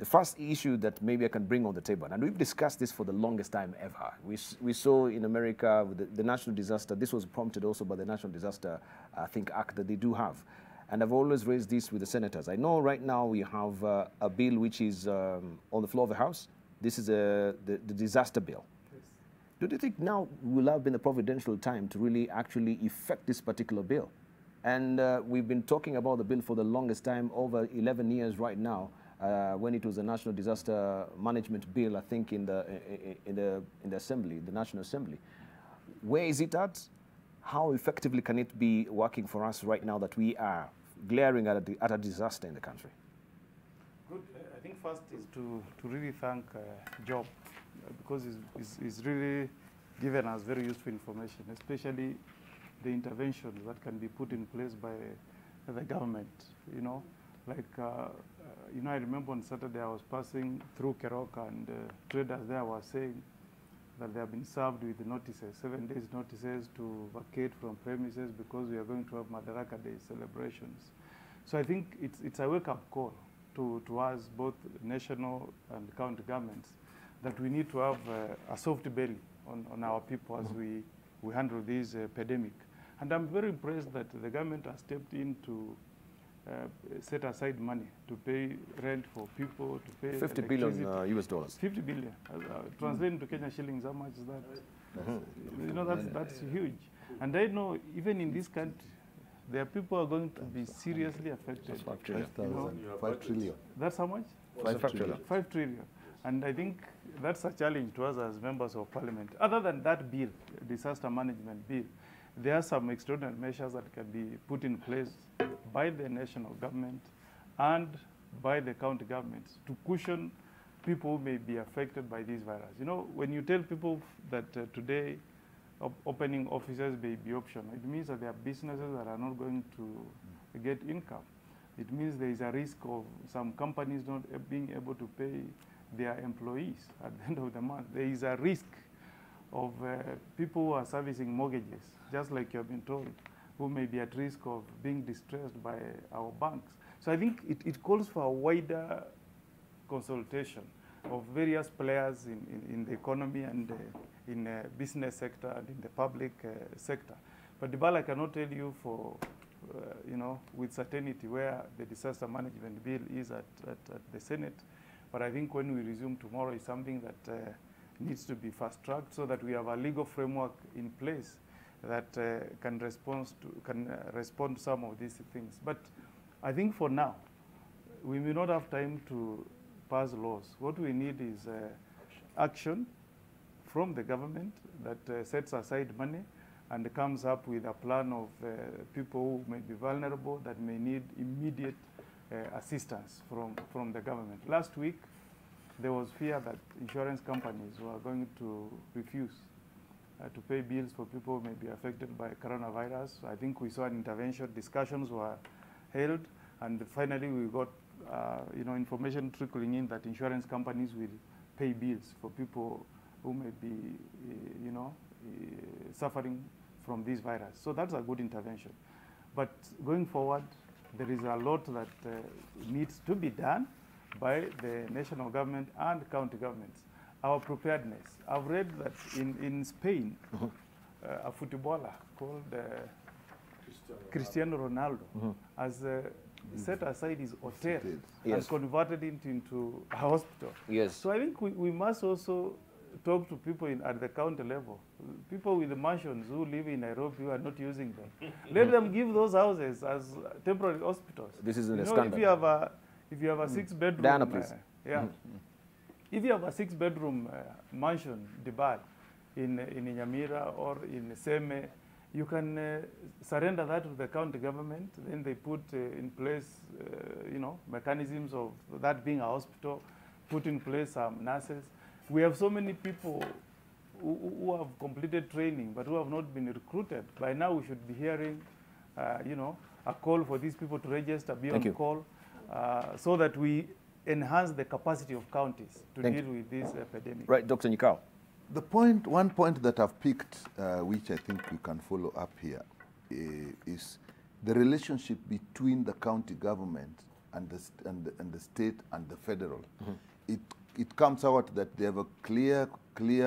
The first issue that maybe I can bring on the table, and we've discussed this for the longest time ever. We saw in America with the national disaster, this was prompted also by the National Disaster, I think, Act that they do have. And I've always raised this with the senators. I know right now we have a bill which is on the floor of the House. This is the disaster bill. Yes. Do you think now will have been the providential time to really actually effect this particular bill? And we've been talking about the bill for the longest time, over 11 years right now, when it was a National Disaster Management Bill, I think in the Assembly, the National Assembly. Where is it at? How effectively can it be working for us right now that we are glaring at a disaster in the country? Good. I think first is to really thank Job, because he's really given us very useful information, especially the interventions that can be put in place by the government, you know. Like, you know, I remember on Saturday I was passing through Keroka, and traders there were saying that they have been served with notices, 7 days notices to vacate from premises because we are going to have Madaraka Day celebrations. So I think it's a wake-up call to us, both national and county governments, that we need to have a soft belly on our people as we handle this pandemic. And I'm very impressed that the government has stepped in to set aside money to pay rent for people, to pay 50 billion US dollars. 50 billion. Translating to Kenya shillings, how much is that? You know, that's huge. And I know even in this country, there are people who are going to be seriously affected. 5 trillion. You know? 5 trillion. That's how much? 5 trillion. 5 trillion. And I think that's a challenge to us as members of parliament. Other than that bill, disaster management bill, there are some extraordinary measures that can be put in place by the national government and by the county governments to cushion people who may be affected by this virus. You know, when you tell people that today opening offices may be optional, it means that there are businesses that are not going to get income. It means there is a risk of some companies not being able to pay their employees at the end of the month. There is a risk of people who are servicing mortgages, just like you have been told, who may be at risk of being distressed by our banks. So I think it calls for a wider consultation of various players in the economy and in the business sector and in the public sector. But Dibala, I cannot tell you for, you know, with certainty where the disaster management bill is at the Senate. But I think when we resume tomorrow is something that needs to be fast-tracked so that we have a legal framework in place that can respond to some of these things. But I think for now, we may not have time to pass laws. What we need is action from the government that sets aside money and comes up with a plan of people who may be vulnerable, that may need immediate assistance from the government. Last week, there was fear that insurance companies were going to refuse to pay bills for people who may be affected by coronavirus. I think we saw an intervention, discussions were held, and finally we got you know, information trickling in that insurance companies will pay bills for people who may be you know, suffering from this virus. So that's a good intervention. But going forward, there is a lot that needs to be done by the national government and county governments. Our preparedness. I've read that in Spain, a footballer called Cristiano Ronaldo has set aside his hotel and converted it into a hospital. Yes. So I think we must also talk to people at the county level, people with the mansions who live in Nairobi who are not using them. Let them give those houses as temporary hospitals. This is the standard. If you have a 6-bedroom, Diana, please. Yeah. If you have a 6-bedroom mansion, Dibal, in Nyamira or in Seme, you can surrender that to the county government. Then they put in place, you know, mechanisms of that being a hospital, put in place some nurses. We have so many people who have completed training but who have not been recruited. By now, we should be hearing, you know, a call for these people to register, be on call, so that we enhance the capacity of counties to deal with this epidemic. Right, Dr. Nyikao. One point that I've picked, which I think we can follow up here, is the relationship between the county government and the state and the federal. It comes out that they have a clear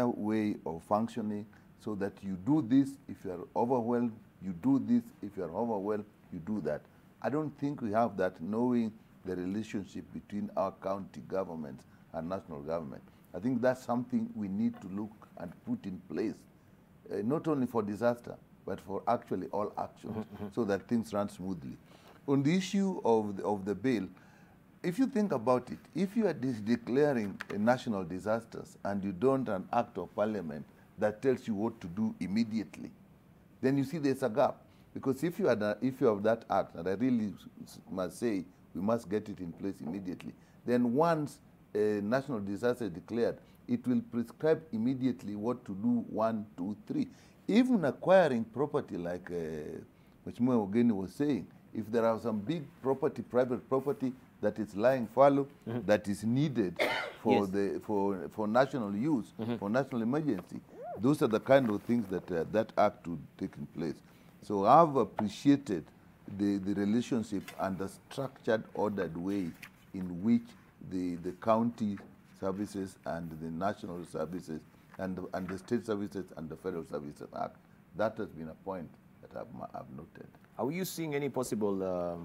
way of functioning, so that you do this if you are overwhelmed, you do this if you are overwhelmed, you do that. I don't think we have that, knowing the relationship between our county governments and national government. I think that's something we need to look and put in place, not only for disaster, but for actually all actions, so that things run smoothly. On the issue of the bill, if you think about it, if you are declaring a national disasters and you don't an act of parliament that tells you what to do immediately, then you see there's a gap. Because if you have that act, and I really must say we must get it in place immediately, then once a national disaster is declared, it will prescribe immediately what to do, 1, 2, 3. Even acquiring property, like Mheshimiwa Omogeni was saying, if there are some big property, private property that is lying fallow, that is needed for for national use, for national emergency, those are the kind of things that that act would take in place. So I've appreciated the relationship and the structured, ordered way in which the county services and the national services and the state services and the federal services act. That has been a point that I've noted. Are you seeing any possible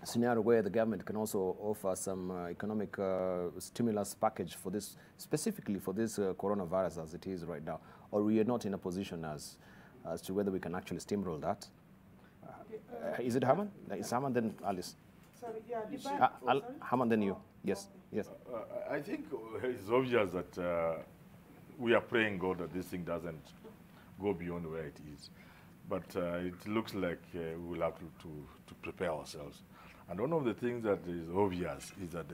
scenario where the government can also offer some economic stimulus package for this, specifically for this coronavirus as it is right now? Or we are not in a position as to whether we can actually steamroll that? Is it Haman? Is Haman then Alice? Sorry, yeah, Haman then you. Yes, yes. I think it's obvious that we are praying God that this thing doesn't go beyond where it is. But it looks like we will have to prepare ourselves. And one of the things that is obvious is that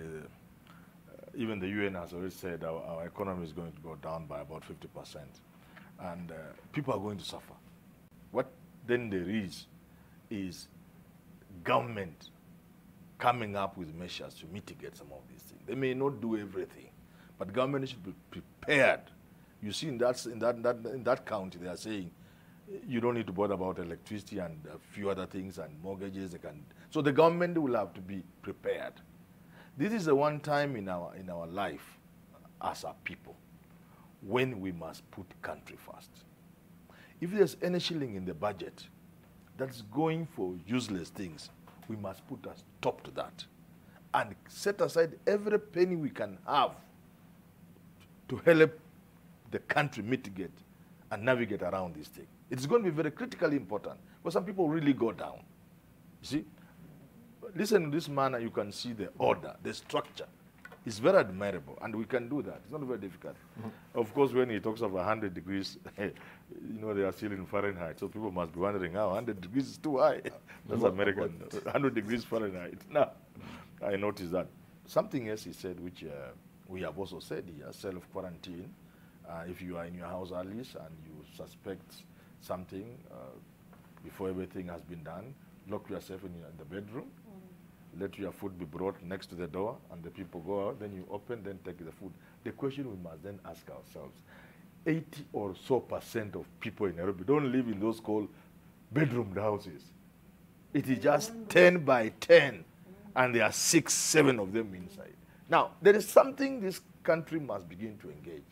even the UN has already said our economy is going to go down by about 50%. And people are going to suffer. What then there is government coming up with measures to mitigate some of these things. They may not do everything, but government should be prepared. You see, in that county, they are saying you don't need to bother about electricity and a few other things and mortgages. So the government will have to be prepared. This is the one time in our life as a people when we must put country first. If there's any shilling in the budget that's going for useless things, we must put a stop to that and set aside every penny we can have to help the country mitigate and navigate around this thing. It's going to be very critically important, because some people really go down. You see, listen to this man, and you can see the order, the structure. It's very admirable, and we can do that. It's not very difficult. Of course, when he talks of 100 degrees, you know, they are still in Fahrenheit, so people must be wondering, how 100 degrees is too high. That's American, 100 degrees Fahrenheit. Now, I noticed that. Something else he said, which we have also said here, self-quarantine. If you are in your house, Alice, and you suspect something before everything has been done, lock yourself in the bedroom, let your food be brought next to the door, and the people go out, then you open, then take the food. The question we must then ask ourselves, 80% or so of people in Nairobi don't live in those called bedroomed houses. It is just 10 by 10, and there are 6, 7 of them inside. Now, there is something this country must begin to engage.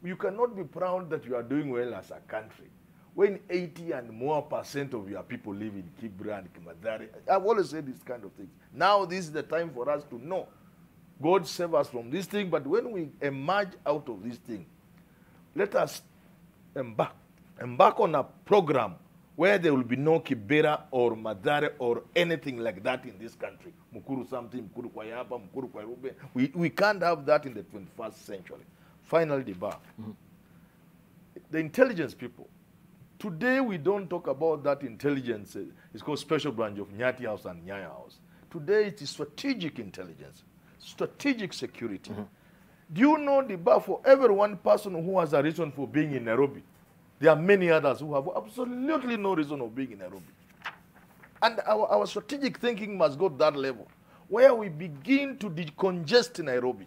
You cannot be proud that you are doing well as a country when 80% and more of your people live in Kibra and Kimadari. I've always said this kind of thing. Now this is the time for us to know. God save us from this thing, but when we emerge out of this thing, let us embark on a program where there will be no Kibera or Madare or anything like that in this country. Mukuru something, Mukuru Kwayaba, Mukuru Kwayube. We can't have that in the 21st century. Final debate. The intelligence people. Today we don't talk about that intelligence. It's called Special Branch of Nyati House and Nyaya House. Today it is strategic intelligence, strategic security. Do you know the bar for every one person who has a reason for being in Nairobi? There are many others who have absolutely no reason of being in Nairobi. And our strategic thinking must go to that level, where we begin to decongest Nairobi.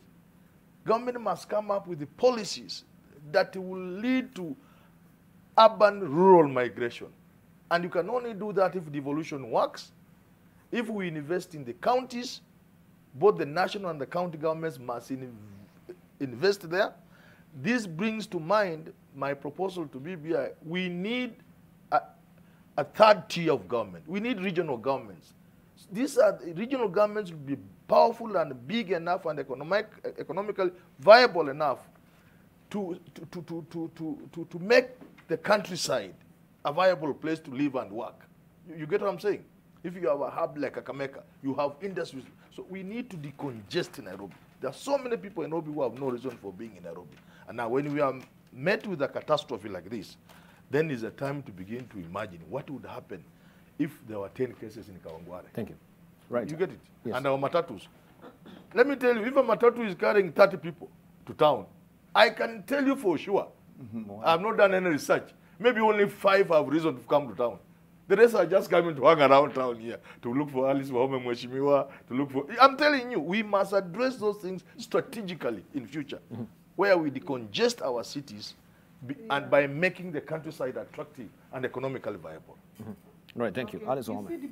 Government must come up with the policies that will lead to urban-rural migration. And you can only do that if devolution works, If we invest in the counties, both the national and the county governments must invest there. This brings to mind my proposal to BBI. We need a third tier of government. We need regional governments. These are regional governments will be powerful and big enough and economically viable enough to make the countryside a viable place to live and work. You get what I'm saying? If you have a hub like Kakamega, you have industries. So we need to decongest Nairobi. There are so many people in Nairobi who have no reason for being in Nairobi. And now when we are met with a catastrophe like this, then is a time to begin to imagine what would happen if there were 10 cases in Kawangware. Thank you. Right. You get it? Yes. And our matatus. Let me tell you, if a matatu is carrying 30 people to town, I can tell you for sure, I've not done any research, maybe only 5 have reason to come to town. The rest are just coming to hang around town here, to look for Alice Wahome Mweshimiwa, to look for... I'm telling you, we must address those things strategically in future, where we decongest our cities and by making the countryside attractive and economically viable. Right, thank you. Alice Wahome.